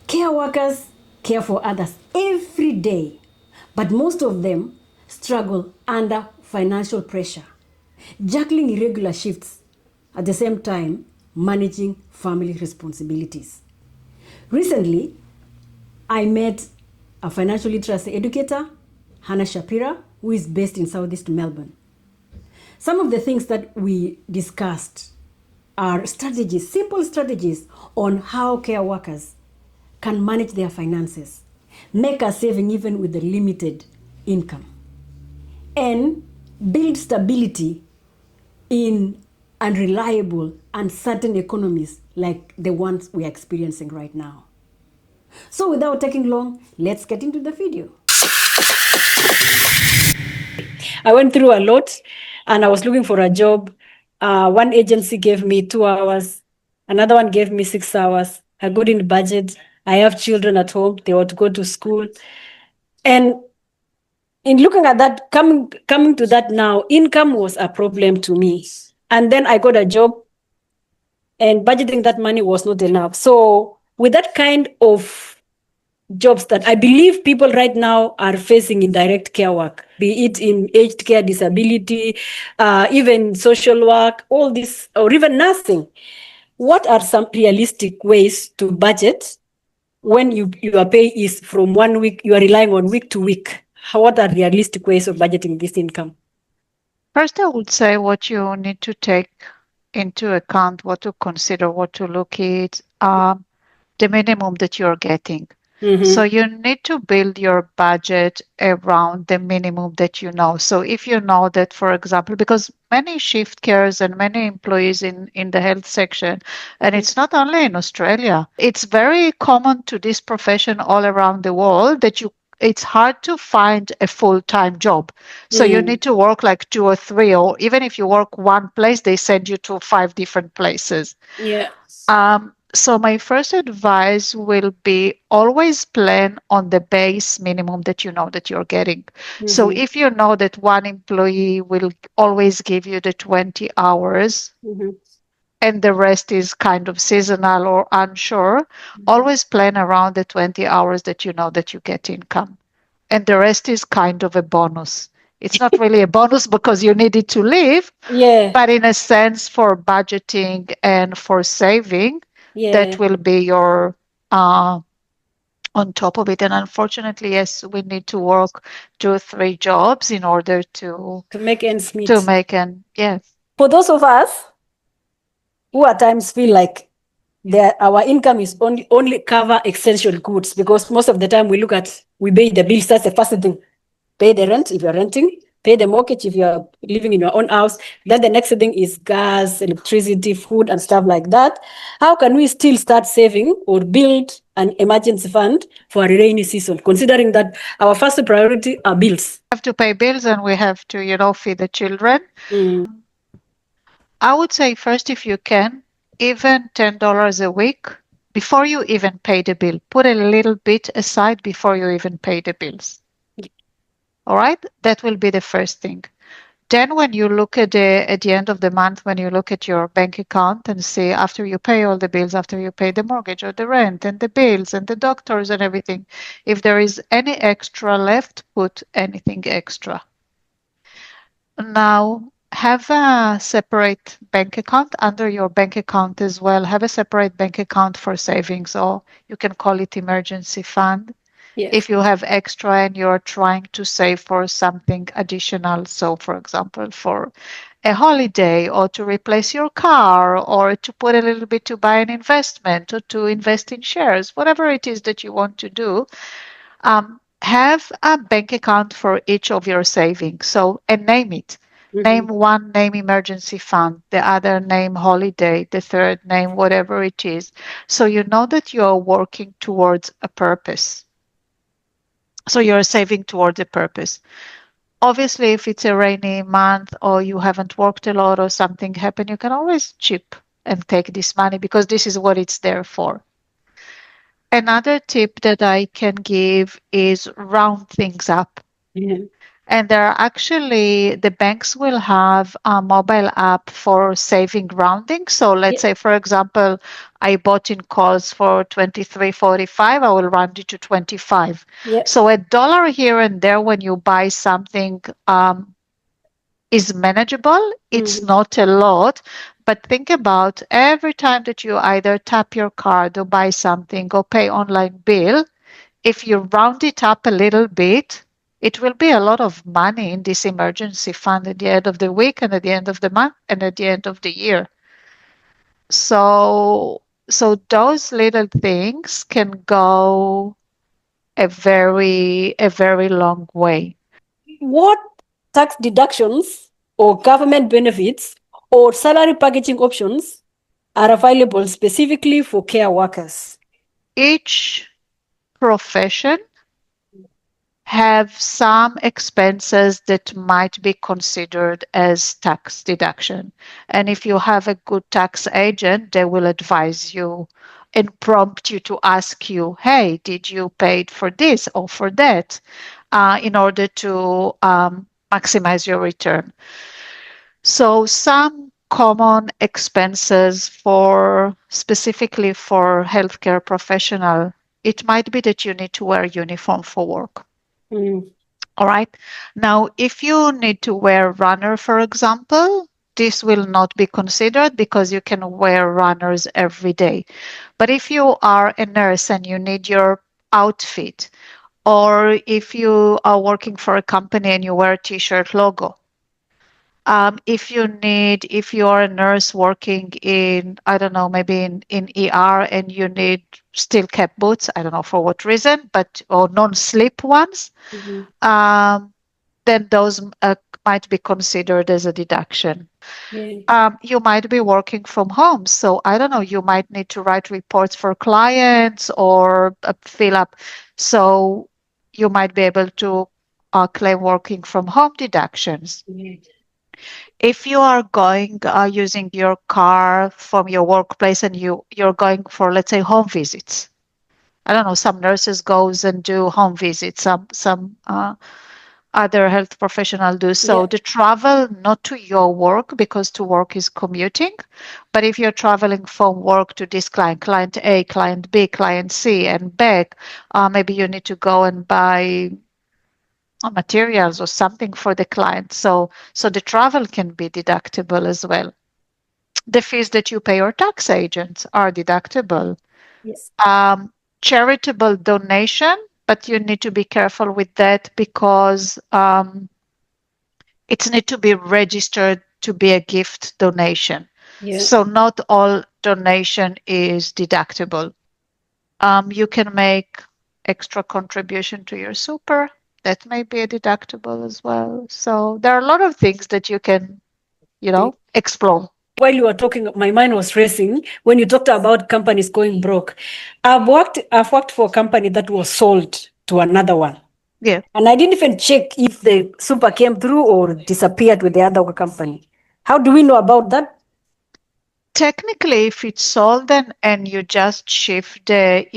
Care workers care for others every day, but most of them struggle under financial pressure, juggling irregular shifts, at the same time managing family responsibilities. Recently, I met a financial literacy educator, Hana Shapira, who is based in Southeast Melbourne. Some of the things that we discussed are strategies, simple strategies on how care workers can manage their finances, make a saving even with a limited income, and build stability in unreliable, uncertain economies like the ones we are experiencing right now. So without taking long, let's get into the video. I went through a lot and I was looking for a job. One agency gave me 2 hours, another one gave me 6 hours. I got in budget. I have children at home, they ought to go to school. And in looking at that, coming to that now, income was a problem to me. And then I got a job and budgeting that money was not enough. So with that kind of jobs that I believe people right now are facing in direct care work, be it in aged care, disability, even social work, all this, or even nursing. What are some realistic ways to budget when your pay is from 1 week, you are relying on week to week? What are realistic ways of budgeting this income? First, I would say what you need to take into account, what to consider, what to look at, the minimum that you're getting. So you need to build your budget around the minimum that you know. So if you know that, for example, because many shift carers and many employees in the health section, and it's not only in Australia, it's very common to this profession all around the world that it's hard to find a full-time job. So you need to work like 2 or 3, or even if you work one place, they send you to 5 different places. Yeah. So my first advice will be always plan on the base minimum that you know that you're getting. So if you know that one employee will always give you the 20 hours and the rest is kind of seasonal or unsure, always plan around the 20 hours that you know that you get income. And the rest is kind of a bonus. It's not really a bonus because you need it to live, Yeah. but in a sense for budgeting and for saving, that will be your on top of it. And unfortunately, yes, we need to work 2 or 3 jobs in order to make ends meet. Yes. For those of us who at times feel like our income is only cover essential goods, because most of the time we pay the bills. That's the first thing. Pay the rent if you're renting, pay the mortgage if you're living in your own house. Then the next thing is gas, electricity, food, and stuff like that. How can we still start saving or build an emergency fund for a rainy season, considering that our first priority are bills? We have to pay bills and we have to, feed the children. I would say first, if you can, even $10 a week before you even pay the bill. Put a little bit aside before you even pay the bills. All right? That will be the first thing. Then when you look at the end of the month, when you look at your bank account and see after you pay all the bills, after you pay the mortgage or the rent and the bills and the doctors and everything, if there is any extra left, put anything extra. Now, have a separate bank account under your bank account as well. Have a separate bank account for savings, or you can call it emergency fund. Yes. If you have extra and you're trying to save for something additional, so for example, for a holiday or to replace your car or to put a little bit to buy an investment or to invest in shares, whatever it is that you want to do, have a bank account for each of your savings. So, and name it. Name one, name emergency fund, the other name holiday, the third name whatever it is. So you know that you are working towards a purpose. So you're saving towards a purpose. Obviously, if it's a rainy month or you haven't worked a lot or something happened, you can always chip and take this money because this is what it's there for. Another tip that I can give is round things up. And there are actually, the banks will have a mobile app for saving rounding. So let's Yeah. say, for example, I bought in calls for 23.45, I will round it to 25. Yeah. So a dollar here and there when you buy something is manageable. It's Mhm. not a lot, but think about every time that you either tap your card or buy something or pay online bill, if you round it up a little bit, it will be a lot of money in this emergency fund at the end of the week and at the end of the month and at the end of the year. So, so those little things can go a very long way. What tax deductions or government benefits or salary packaging options are available specifically for care workers? Each profession have some expenses that might be considered as tax deduction. And if you have a good tax agent, they will advise you and prompt you to ask you, hey, did you pay for this or for that, in order to maximize your return. So some common expenses for specifically for healthcare professional, it might be that you need to wear uniform for work. Mm. All right. Now, if you need to wear runner, for example, this will not be considered because you can wear runners every day. But if you are a nurse and you need your outfit, or if you are working for a company and you wear a t-shirt logo, if you are a nurse working in, I don't know, maybe in ER and you need steel cap boots, I don't know for what reason, but or non-slip ones, Mhm. um, then those might be considered as a deduction. Yeah. You might be working from home. So I don't know, you might need to write reports for clients or fill up. So you might be able to claim working from home deductions. Yeah. If you are going using your car from your workplace and you're going for, let's say, home visits. I don't know, some nurses goes and do home visits, some other health professional do. So Yeah. the travel not to your work because to work is commuting, but if you're traveling from work to this client, client A, client B, client C, and back, maybe you need to go and buy materials or something for the client. So the travel can be deductible as well. The fees that you pay your tax agents are deductible. Yes. Um, Charitable donation, but you need to be careful with that because it needs to be registered to be a gift donation. Yeah. So not all donation is deductible. You can make extra contribution to your super. That may be a deductible as well. So there are a lot of things that you can, explore. While you were talking, my mind was racing when you talked about companies going broke. I've worked for a company that was sold to another one. Yeah. And I didn't even check if the super came through or disappeared with the other company. How do we know about that? Technically, if it's sold and you just shift the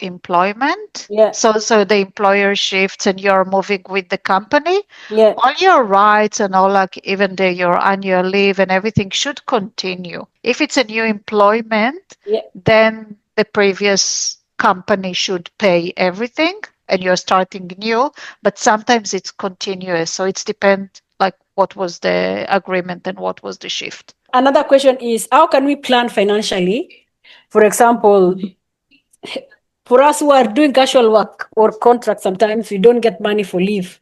employment, Yeah. so the employer shifts and you're moving with the company, Yeah. all your rights and all like even your annual leave and everything should continue. If it's a new employment, Yeah. then the previous company should pay everything and you're starting new, but sometimes it's continuous. So it's depend like what was the agreement and what was the shift. Another question is how can we plan financially? For example, for us who are doing casual work or contract, sometimes we don't get money for leave.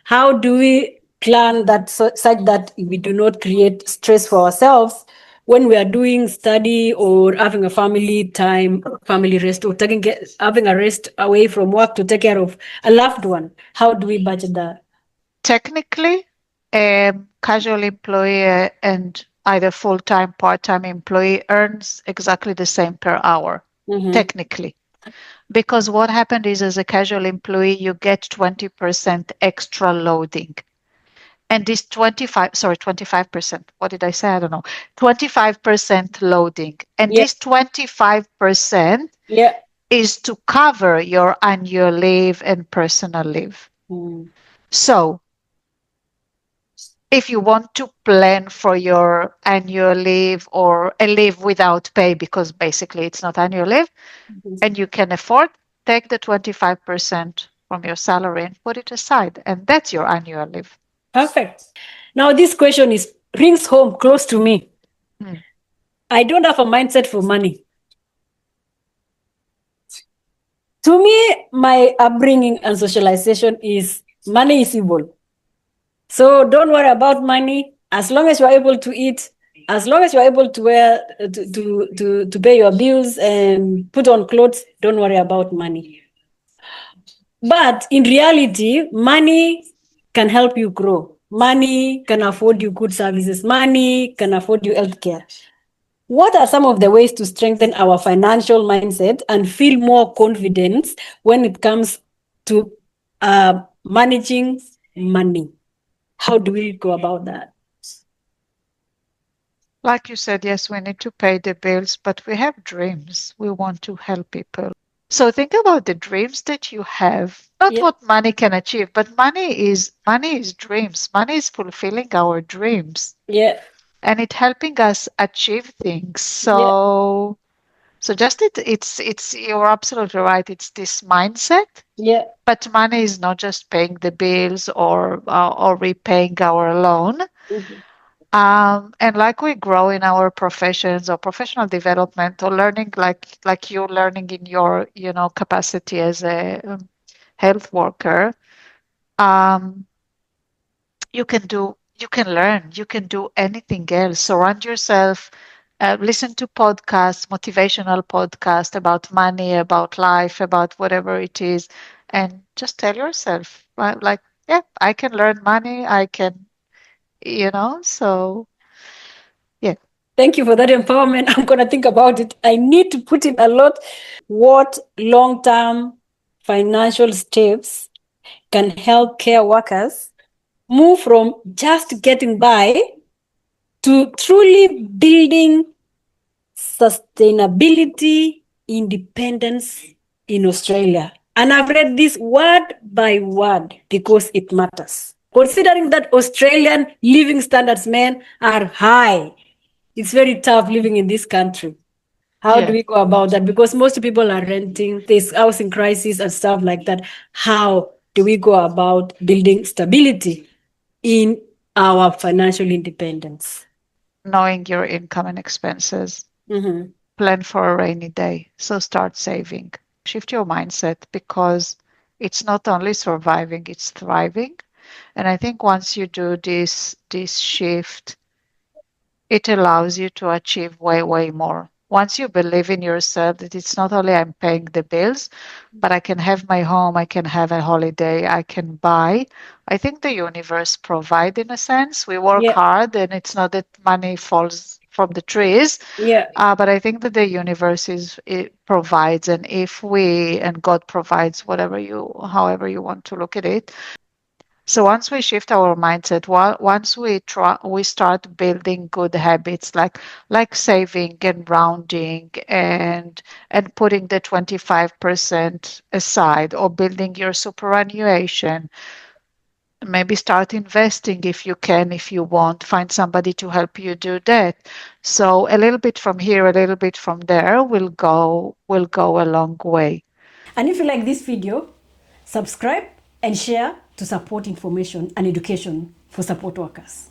How do we plan that such that we do not create stress for ourselves when we are doing study or having a family time, family rest, or having a rest away from work to take care of a loved one? How do we budget that? Technically, a casual employee and either full-time, part-time employee earns exactly the same per hour, Mm-hmm. technically. Because what happened is as a casual employee, you get 20% extra loading. And this 25%, what did I say? I don't know. 25% loading. And Yeah. this 25% Yeah. is to cover your annual leave and personal leave. Mm. So if you want to plan for your annual leave or a leave without pay, because basically it's not annual leave, and you can afford, take the 25% from your salary and put it aside. And that's your annual leave. Perfect. Now, this question rings home close to me. I don't have a mindset for money. To me, my upbringing and socialization is money is evil. So don't worry about money. As long as you're able to eat, as long as you're able to wear, to pay your bills and put on clothes, don't worry about money. But in reality, money can help you grow. Money can afford you good services. Money can afford you healthcare. What are some of the ways to strengthen our financial mindset and feel more confidence when it comes to managing money? How do we go about that? Like you said, yes, we need to pay the bills, but we have dreams. We want to help people. So think about the dreams that you have, not what money can achieve, but money is dreams. Money is fulfilling our dreams. Yeah. And it helping us achieve things. So just it's you're absolutely right. It's this mindset. Yeah. But money is not just paying the bills or repaying our loan. And like we grow in our professions or professional development or learning, like you're learning in your capacity as a health worker, um, you can learn, you can do anything else. Surround yourself, listen to podcasts, motivational podcasts about money, about life, about whatever it is, and just tell yourself, right, like, yeah, I can learn money, I can, so yeah. Thank you for that empowerment. I'm going to think about it. I need to put in a lot. What long-term financial steps can help care workers move from just getting by to truly building sustainability independence in Australia? And I've read this word by word because it matters. Considering that Australian living standards, men, are high, it's very tough living in this country. How do we go about that? Because most people are renting, there's housing crisis and stuff like that. How do we go about building stability in our financial independence? Knowing your income and expenses, plan for a rainy day. So start saving. Shift your mindset because it's not only surviving, it's thriving. And I think once you do this shift, it allows you to achieve way, way more. Once you believe in yourself that it's not only I'm paying the bills, but I can have my home, I can have a holiday, I can buy. I think the universe provide in a sense. We work hard and it's not that money falls from the trees. But I think that the universe it provides, and if we and God provides however you want to look at it. So once we shift our mindset, once we start building good habits like saving and rounding and putting the 25% aside, or building your superannuation, maybe start investing if you can, if you want, find somebody to help you do that. So a little bit from here, a little bit from there will go a long way. And if you like this video, subscribe and share to support information and education for support workers.